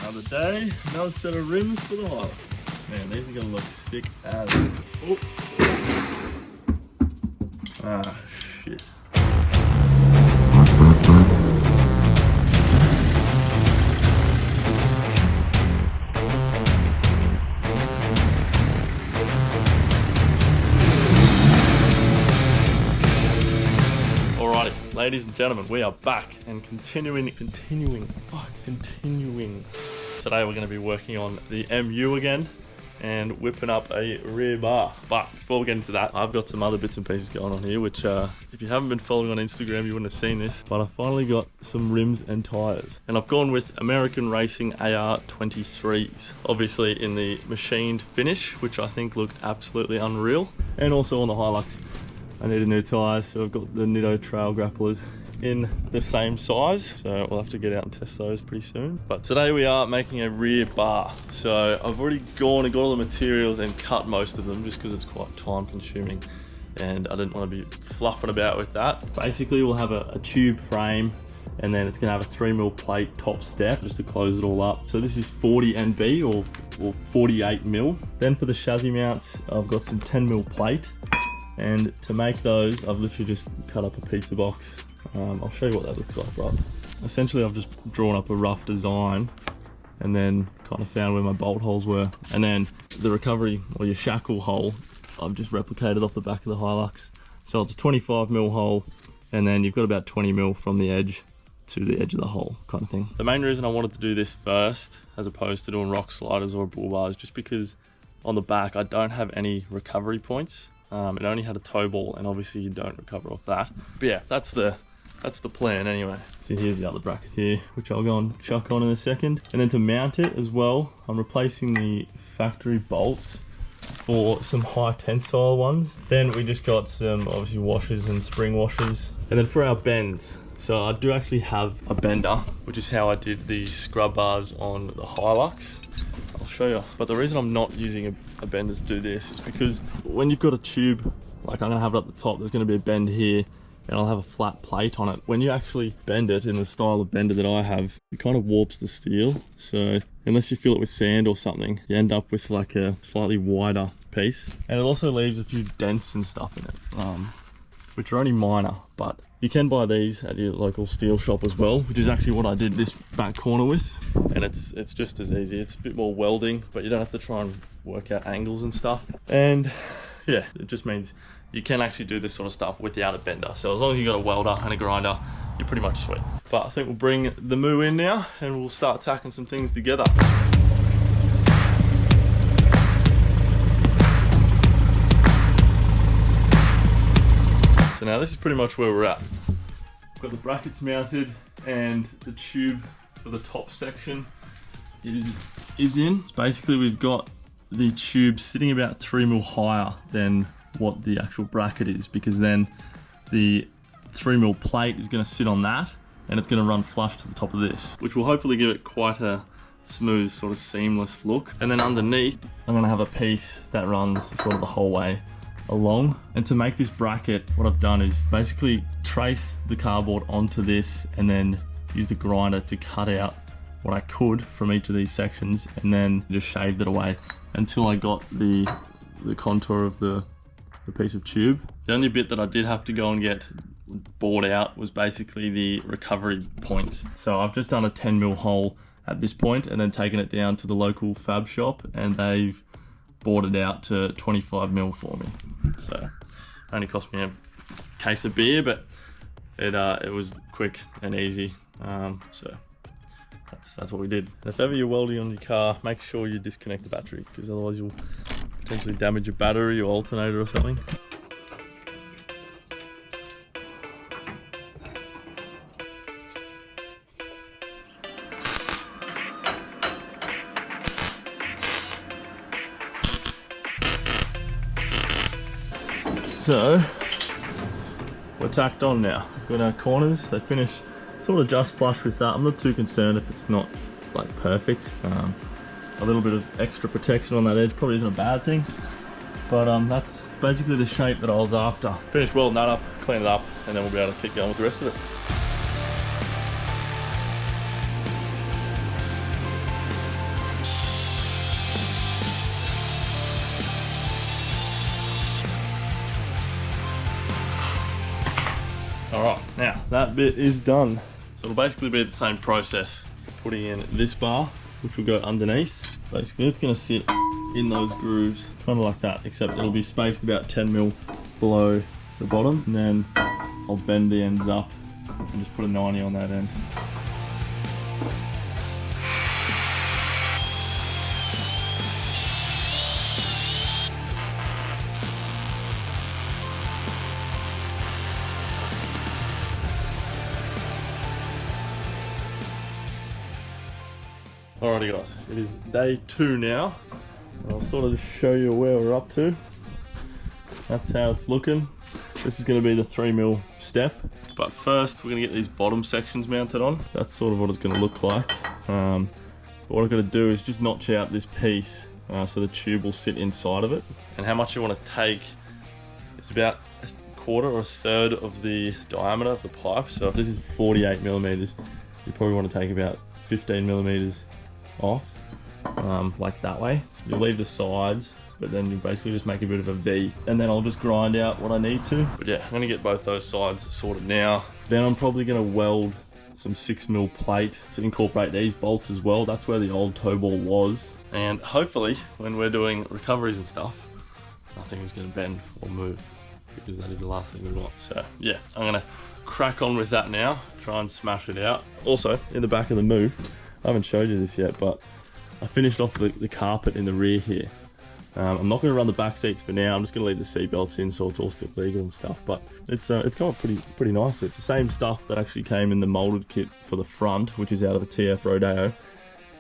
Another day, another set of rims for the Hilux. Man, these are gonna look sick as. Oh. Ah, shit. Alrighty, ladies and gentlemen, we are back and continuing. Today we're going to be working on the MU again and whipping up a rear bar. But before we get into that, I've got some other bits and pieces going on here, which if you haven't been following on Instagram, you wouldn't have seen this. But I finally got some rims and tires. And I've gone with American Racing AR23s. Obviously in the machined finish, which I think looked absolutely unreal. And also on the Hilux, I needed new tires, so I've got the Nitto Trail Grapplers in the same size, so we'll have to get out and test those pretty soon. But today we are making a rear bar. So I've already gone and got all the materials and cut most of them just because it's quite time consuming and I didn't want to be fluffing about with that. Basically we'll have a tube frame and then it's going to have a 3mm plate top step just to close it all up. So this is 40 NB or 48mm. Then for the chassis mounts, I've got some 10mm plate. And to make those, I've literally just cut up a pizza box. I'll show you what that looks like, but essentially I've just drawn up a rough design and then kind of found where my bolt holes were. And then the recovery, or your shackle hole, I've just replicated off the back of the Hilux. So it's a 25mm hole, and then you've got about 20mm from the edge to the edge of the hole kind of thing. The main reason I wanted to do this first, as opposed to doing rock sliders or bull bars, just because on the back I don't have any recovery points. It only had a toe ball, and obviously you don't recover off that. But yeah, that's the plan anyway. So here's the other bracket here, which I'll go and chuck on in a second. And then to mount it as well, I'm replacing the factory bolts for some high tensile ones. Then we just got some obviously washers and spring washers. And then for our bends, so I do actually have a bender, which is how I did the scrub bars on the Hilux. I'll show you. But the reason I'm not using a bender to do this is because when you've got a tube, like I'm gonna have it up the top, there's gonna be a bend here and I'll have a flat plate on it. When you actually bend it in the style of bender that I have, it kind of warps the steel. So unless you fill it with sand or something, you end up with like a slightly wider piece. And it also leaves a few dents and stuff in it, which are only minor, but you can buy these at your local steel shop as well, which is actually what I did this back corner with. And it's just as easy. It's a bit more welding, but you don't have to try and work out angles and stuff. And yeah, it just means you can actually do this sort of stuff without a bender. So as long as you've got a welder and a grinder, you're pretty much sweet. But I think we'll bring the Moo in now and we'll start tacking some things together. So now this is pretty much where we're at. Got the brackets mounted and the tube for the top section is in. It's basically we've got the tube sitting about 3mm higher than what the actual bracket is, because then the 3mm plate is going to sit on that and it's going to run flush to the top of this, which will hopefully give it quite a smooth sort of seamless look. And then underneath I'm going to have a piece that runs sort of the whole way along. And to make this bracket, what I've done is basically trace the cardboard onto this and then use the grinder to cut out what I could from each of these sections, and then just shaved it away until I got the contour of the piece of tube. The only bit that I did have to go and get bored out was basically the recovery points. So I've just done a 10mm hole at this point and then taken it down to the local fab shop, and they've bored it out to 25mm for me. So it only cost me a case of beer, but it was quick and easy. So that's what we did. And if ever you're welding on your car, make sure you disconnect the battery, because otherwise you'll potentially damage your battery or alternator or something. So we're tacked on now. We've got our corners, they finish sort of just flush with that. I'm not too concerned if it's not like perfect. A little bit of extra protection on that edge probably isn't a bad thing, but that's basically the shape that I was after. Finish welding that up, clean it up, and then we'll be able to keep going with the rest of it. Now, that bit is done. So it'll basically be the same process for putting in this bar, which will go underneath. Basically, it's gonna sit in those grooves, kind of like that, except it'll be spaced about 10 mil below the bottom, and then I'll bend the ends up and just put a 90 on that end. Alrighty guys, it is day 2 now. I'll sort of just show you where we're up to. That's how it's looking. This is going to be the 3mm step. But first we're going to get these bottom sections mounted on. That's sort of what it's going to look like. But what I've got to do is just notch out this piece so the tube will sit inside of it. And how much you want to take, it's about a quarter or a third of the diameter of the pipe. So if this is 48mm, you probably want to take about 15mm off, like that way. You'll leave the sides, but then you basically just make a bit of a V, and then I'll just grind out what I need to. But yeah, I'm gonna get both those sides sorted now. Then I'm probably gonna weld some 6mm plate to incorporate these bolts as well. That's where the old toe ball was. And hopefully when we're doing recoveries and stuff, nothing is gonna bend or move, because that is the last thing we want. So yeah, I'm gonna crack on with that now, try and smash it out. Also, in the back of the Moo, I haven't showed you this yet, but I finished off the carpet in the rear here. I'm not going to run the back seats for now. I'm just going to leave the seat belts in so it's all still legal and stuff. But it's gone pretty nicely. It's the same stuff that actually came in the molded kit for the front, which is out of a TF Rodeo.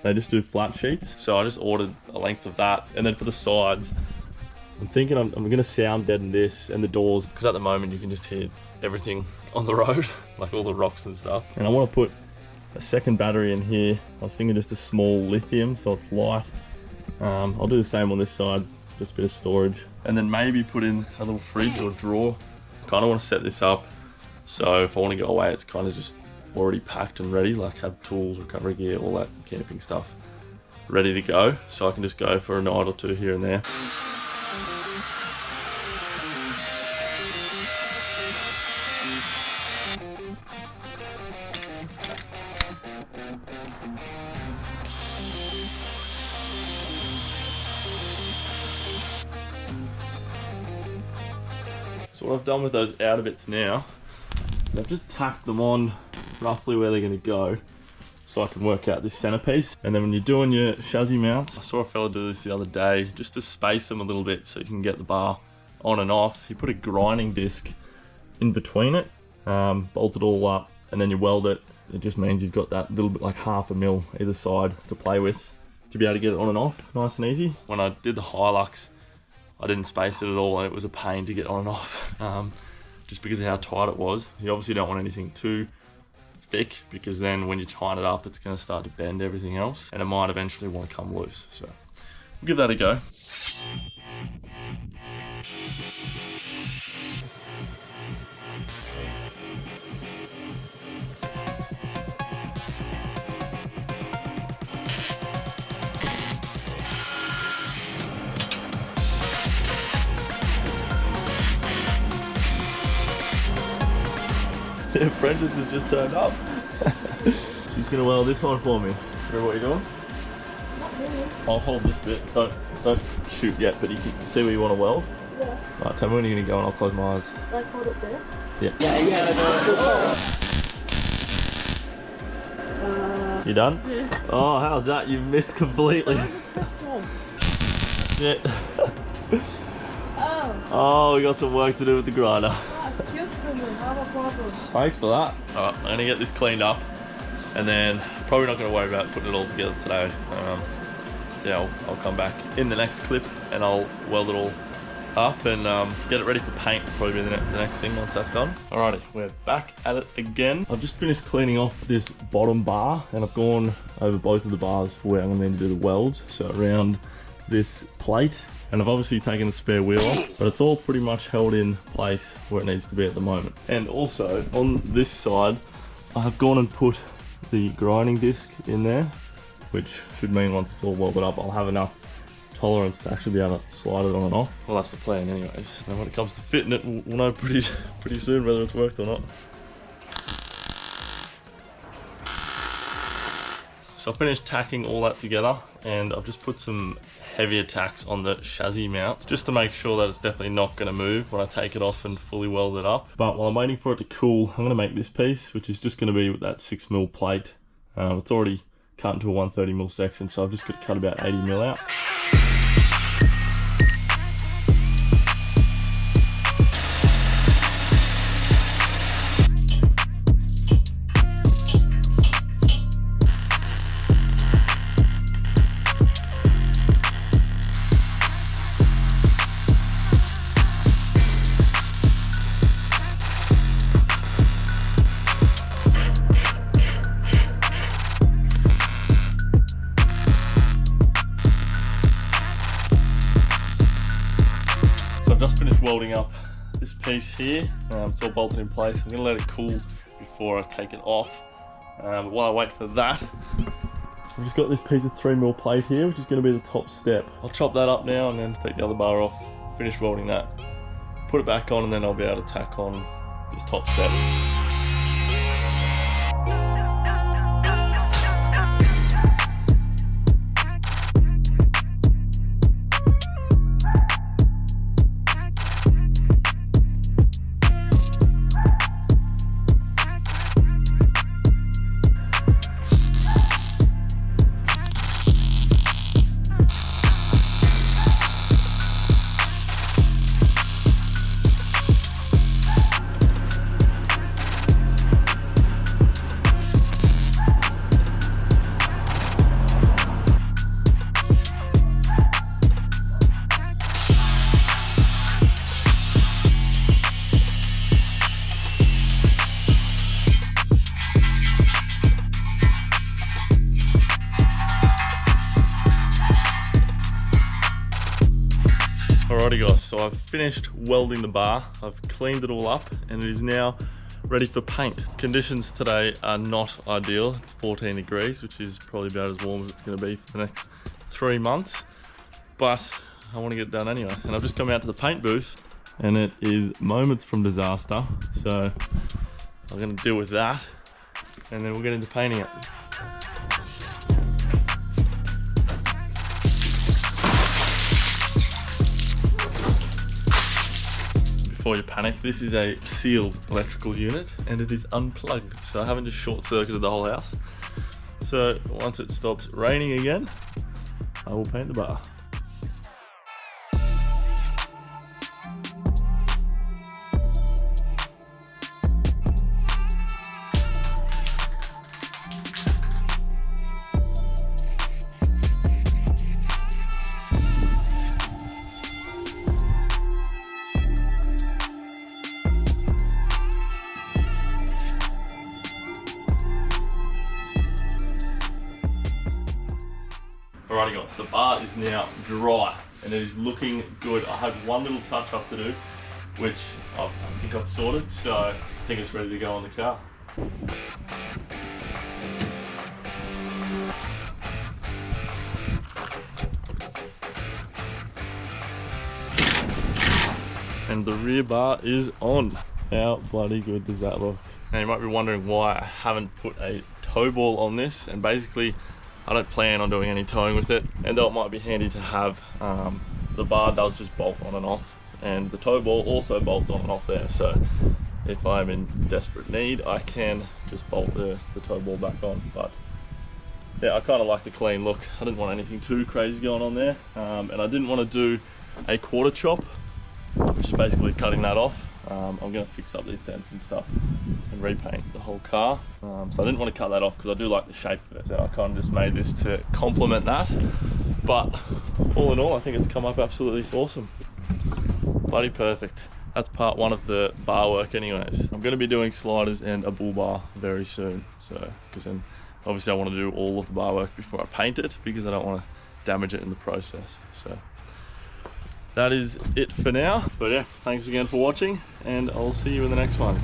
They just do flat sheets, so I just ordered a length of that. And then for the sides, I'm thinking I'm going to sound deaden this and the doors, because at the moment you can just hear everything on the road, like all the rocks and stuff. And I want to put a second battery in here. I was thinking just a small lithium, so it's light. I'll do the same on this side, just a bit of storage. And then maybe put in a little fridge or drawer. Kind of want to set this up so if I want to go away, it's kind of just already packed and ready, like have tools, recovery gear, all that camping stuff ready to go, so I can just go for a night or two here and there. So what I've done with those outer bits now, I've just tacked them on roughly where they're going to go, so I can work out this centerpiece. And then when you're doing your chassis mounts, I saw a fella do this the other day, just to space them a little bit so you can get the bar on and off. He put a grinding disc in between it, bolt it all up, and then you weld it. It just means you've got that little bit, like 1/2 mil either side to play with, to be able to get it on and off nice and easy. When I did the Hilux, I didn't space it at all, and it was a pain to get on and off, just because of how tight it was. You obviously don't want anything too thick, because then when you tighten it up, it's going to start to bend everything else, and it might eventually want to come loose. So we'll give that a go. The apprentice has just turned up. She's gonna weld this one for me. Remember what you're doing? Not really. I'll hold this bit. Don't shoot yet, but you can see where you want to weld. Yeah. Alright, tell me when you're gonna go and I'll close my eyes. Like hold it there? Yeah. You done? Yeah. Oh, how's that? You missed completely. Yeah. Oh, we got some work to do with the grinder. Thanks for that. Alright, I'm gonna get this cleaned up, and then probably not gonna worry about putting it all together today. Yeah, I'll come back in the next clip and I'll weld it all up and get it ready for paint. Probably be the next thing once that's done. Alrighty, we're back at it again. I've just finished cleaning off this bottom bar, and I've gone over both of the bars for where I'm gonna need to do the welds. So around this plate. And I've obviously taken the spare wheel off, but it's all pretty much held in place where it needs to be at the moment. And also on this side, I have gone and put the grinding disc in there, which should mean once it's all welded up, I'll have enough tolerance to actually be able to slide it on and off. Well, that's the plan anyways. And when it comes to fitting it, we'll know pretty soon whether it's worked or not. So I finished tacking all that together, and I've just put some heavier tacks on the chassis mounts just to make sure that it's definitely not going to move when I take it off and fully weld it up. But while I'm waiting for it to cool, I'm going to make this piece, which is just going to be with that 6mm plate. It's already cut into a 130mm section, so I've just got to cut about 80mm out. Just finished welding up this piece here. It's all bolted in place. I'm going to let it cool before I take it off. But while I wait for that, I've just got this piece of 3mm plate here, which is going to be the top step. I'll chop that up now and then take the other bar off, finish welding that, put it back on, and then I'll be able to tack on this top step. Alrighty guys, so I've finished welding the bar, I've cleaned it all up, and it is now ready for paint. Conditions today are not ideal. It's 14 degrees, which is probably about as warm as it's going to be for the next 3 months, but I want to get it done anyway. And I've just come out to the paint booth, and it is moments from disaster, so I'm going to deal with that, and then we'll get into painting it. Before you panic, this is a sealed electrical unit and it is unplugged, so I haven't just short-circuited the whole house. So once it stops raining again, I will paint the bar. Alrighty guys, the bar is now dry and it is looking good. I have one little touch up to do, which I think I've sorted, so I think it's ready to go on the car. And the rear bar is on. How bloody good does that look? Now you might be wondering why I haven't put a toe ball on this, and basically I don't plan on doing any towing with it, and though it might be handy to have, the bar does just bolt on and off, and the tow ball also bolts on and off there, so if I'm in desperate need I can just bolt the tow ball back on. But yeah, I kind of like the clean look. I didn't want anything too crazy going on there, and I didn't want to do a quarter chop, which is basically cutting that off. I'm going to fix up these dents and stuff and repaint the whole car, so I didn't want to cut that off because I do like the shape of it, so I kind of just made this to complement that. But all in all, I think it's come up absolutely awesome. Bloody perfect. That's part one of the bar work anyways. I'm going to be doing sliders and a bull bar very soon, so because then obviously I want to do all of the bar work before I paint it, because I don't want to damage it in the process. So that is it for now, but yeah, thanks again for watching, and I'll see you in the next one.